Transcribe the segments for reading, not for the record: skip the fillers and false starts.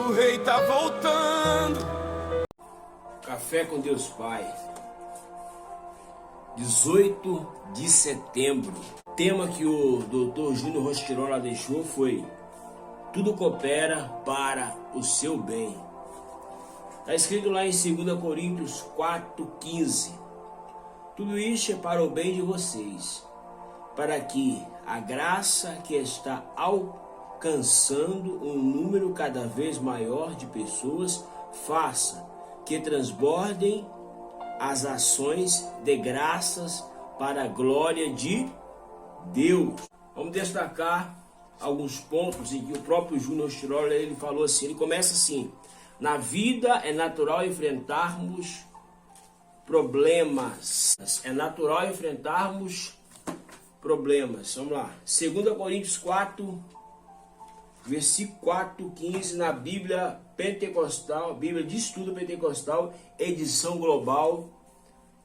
o rei tá voltando. Café com Deus Pai, 18 de setembro. O tema que o Dr. Júnior Rostirola deixou foi: tudo coopera para o seu bem. Está escrito lá em 2 Coríntios 4,15. Tudo isso é para o bem de vocês, para que a graça que está alcançando um número cada vez maior de pessoas faça que transbordem as ações de graças para a glória de Deus. Vamos destacar alguns pontos em que o próprio Júnior Rostirola ele falou assim. Ele começa assim: na vida é natural enfrentarmos problemas. É natural enfrentarmos problemas. Vamos lá. 2 Coríntios 4, versículo 4:15, na Bíblia Pentecostal, Bíblia de Estudo Pentecostal, edição global.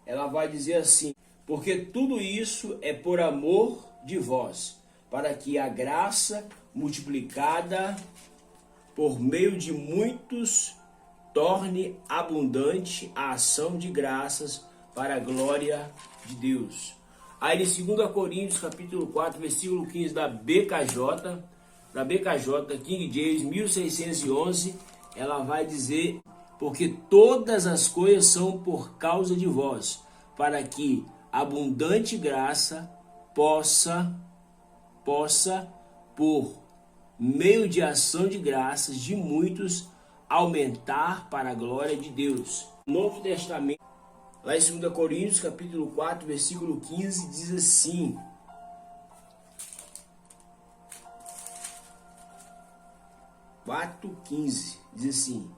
Ela vai dizer assim: porque tudo isso é por amor de vós, para que a graça multiplicada por meio de muitos torne abundante a ação de graças para a glória de Deus. Aí em 2 Coríntios capítulo 4, versículo 15 da BKJ, King James 1611, ela vai dizer: porque todas as coisas são por causa de vós, para que abundante graça possa por meio de ação de graças de muitos aumentar para a glória de Deus. Novo Testamento, lá em 2 Coríntios capítulo 4, versículo 15, diz assim: 4:15 diz assim: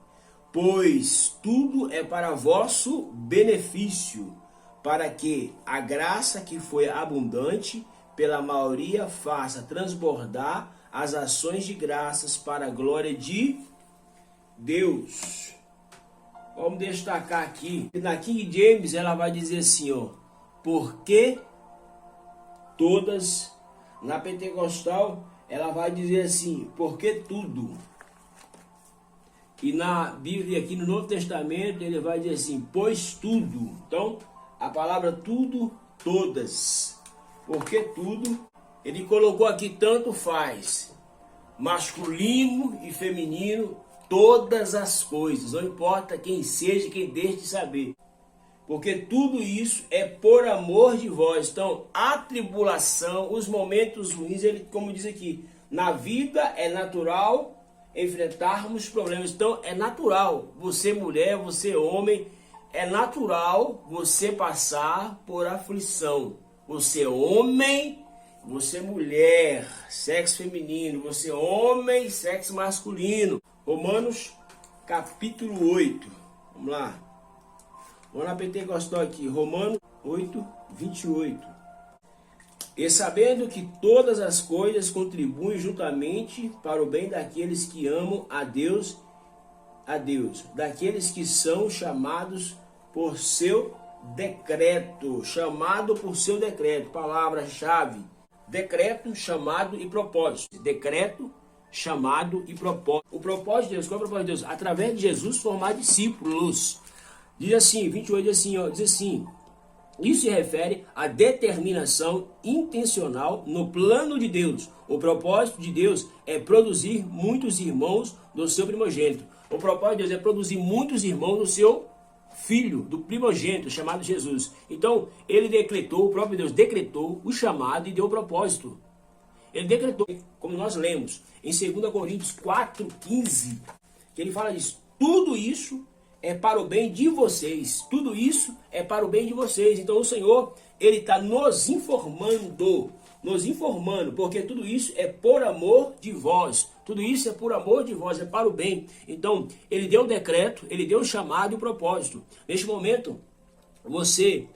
pois tudo é para vosso benefício, para que a graça que foi abundante pela maioria faça transbordar as ações de graças para a glória de Deus. Vamos destacar aqui, na King James ela vai dizer assim, ó, porque todas. Na Pentecostal ela vai dizer assim, porque tudo. E na Bíblia, aqui no Novo Testamento, ele vai dizer assim, pois tudo. Então, a palavra tudo, todas. Porque tudo, ele colocou aqui tanto faz, masculino e feminino, todas as coisas. Não importa quem seja, quem deixe de saber. Porque tudo isso é por amor de vós. Então, a tribulação, os momentos ruins, ele, como diz aqui, na vida é natural enfrentarmos problemas. Então é natural, você mulher, você homem, é natural você passar por aflição. Você homem, você mulher, sexo feminino, você homem, sexo masculino. Romanos capítulo 8, vamos lá. Vamos na Pentecostal aqui, Romanos 8, 28. E sabendo que todas as coisas contribuem juntamente para o bem daqueles que amam a Deus, daqueles que são chamados por seu decreto, palavra-chave, decreto, chamado e propósito, decreto, chamado e propósito. O propósito de Deus, qual é o propósito de Deus? Através de Jesus formar discípulos. Diz assim, 28, diz assim, isso se refere à determinação intencional no plano de Deus. O propósito de Deus é produzir muitos irmãos do seu primogênito. O propósito de Deus é produzir muitos irmãos do seu filho, do primogênito, chamado Jesus. Então, ele decretou, o próprio Deus decretou o chamado e deu o propósito. Ele decretou, como nós lemos em 2 Coríntios 4:15, que ele fala disso. Tudo isso é para o bem de vocês. Tudo isso é para o bem de vocês. Então o Senhor, ele está nos informando, porque tudo isso é por amor de vós. Tudo isso é por amor de vós, é para o bem. Então, ele deu o decreto, ele deu o chamado e o propósito. Neste momento, você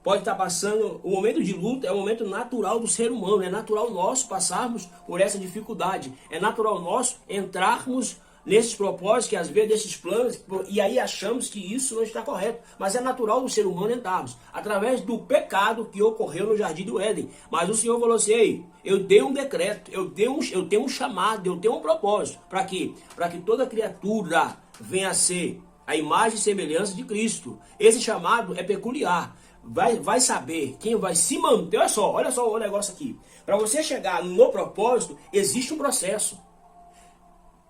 pode estar passando, o momento de luta é um momento natural do ser humano, é natural nós passarmos por essa dificuldade, é natural nós entrarmos nesses propósitos, que às vezes desses planos, e aí achamos que isso não está correto. Mas é natural do ser humano entrarmos, através do pecado que ocorreu no Jardim do Éden. Mas o Senhor falou assim, ei, eu dei um decreto, eu tenho um chamado, eu tenho um propósito. Para quê? Para que toda criatura venha a ser a imagem e semelhança de Cristo. Esse chamado é peculiar. Vai saber quem vai se manter. Olha só o negócio aqui. Para você chegar no propósito, existe um processo.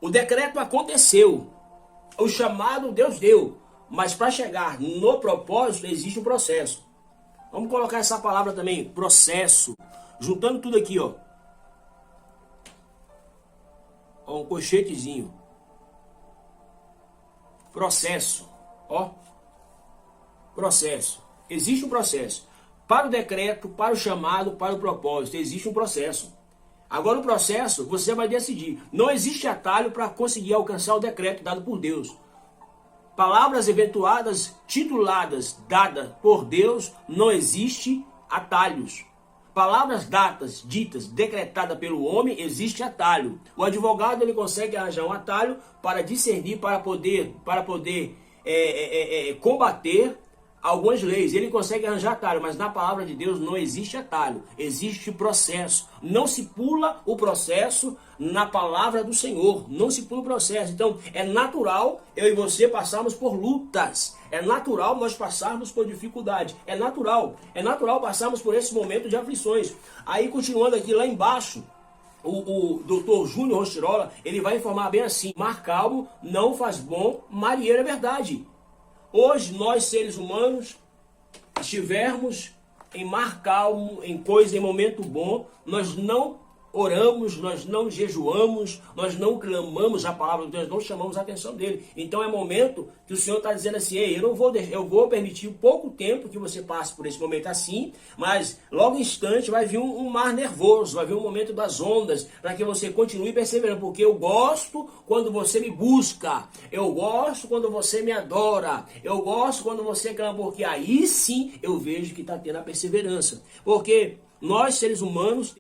O decreto aconteceu. O chamado Deus deu. Mas para chegar no propósito, existe um processo. Vamos colocar essa palavra também, processo. Juntando tudo aqui, ó. Um colchetezinho. Processo. Ó. Processo. Existe um processo. Para o decreto, para o chamado, para o propósito, existe um processo. Agora o processo, você vai decidir. Não existe atalho para conseguir alcançar o decreto dado por Deus. Palavras eventuadas, tituladas, dadas por Deus, não existe atalhos. Palavras datas, ditas, decretadas pelo homem, existe atalho. O advogado ele consegue arranjar um atalho para discernir, para poder combater algumas leis. Ele consegue arranjar atalho, mas na palavra de Deus não existe atalho. Existe processo. Não se pula o processo na palavra do Senhor. Não se pula o processo. Então, é natural eu e você passarmos por lutas. É natural nós passarmos por dificuldade. É natural passarmos por esse momento de aflições. Aí, continuando aqui lá embaixo, o doutor Júnior Rostirola, ele vai informar bem assim: mar calmo não faz bom marinheiro, é verdade. Hoje, nós seres humanos, estivermos em mar calmo, em momento bom, nós não oramos, nós não jejuamos, nós não clamamos a palavra de Deus, não chamamos a atenção dele. Então é momento que o Senhor está dizendo assim: ei, eu vou permitir pouco tempo que você passe por esse momento assim, mas logo em instante vai vir um mar nervoso, vai vir um momento das ondas, para que você continue perseverando, porque eu gosto quando você me busca, eu gosto quando você me adora, eu gosto quando você clama, porque aí sim eu vejo que está tendo a perseverança. Porque nós, seres humanos,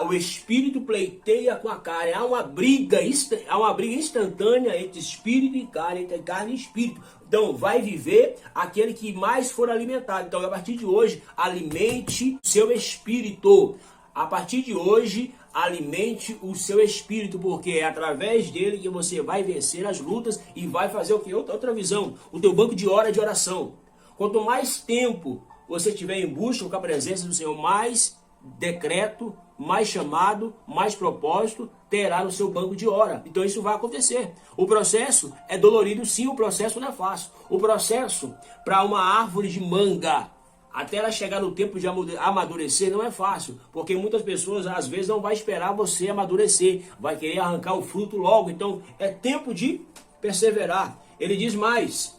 o espírito pleiteia com a carne. Há uma briga instantânea entre espírito e carne, entre carne e espírito. Então vai viver aquele que mais for alimentado. Então a partir de hoje, alimente o seu espírito. A partir de hoje, alimente o seu espírito, porque é através dele que você vai vencer as lutas e vai fazer o que? Outra visão, o teu banco de hora de oração. Quanto mais tempo você tiver em busca com a presença do Senhor, mais decreto, mais chamado, mais propósito terá no seu banco de hora. Então isso vai acontecer. O processo é dolorido, sim, o processo não é fácil. O processo para uma árvore de manga, até ela chegar no tempo de amadurecer, não é fácil. Porque muitas pessoas às vezes não vai esperar você amadurecer, vai querer arrancar o fruto logo. Então é tempo de perseverar. Ele diz mais,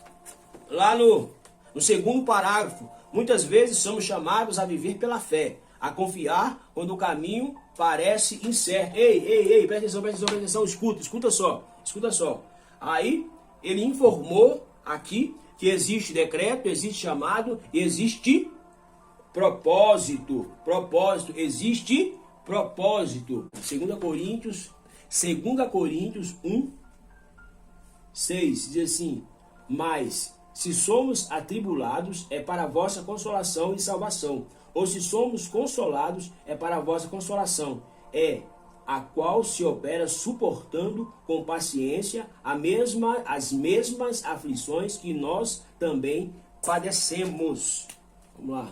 lá no segundo parágrafo: muitas vezes somos chamados a viver pela fé, a confiar quando o caminho parece incerto. Ei, presta atenção, escuta só. Aí, ele informou aqui que existe decreto, existe chamado, existe propósito. Existe propósito. 2 Coríntios 1, 6, diz assim: mas se somos atribulados, é para a vossa consolação e salvação. Ou se somos consolados, é para a vossa consolação, a qual se opera suportando com paciência as mesmas aflições que nós também padecemos. Vamos lá.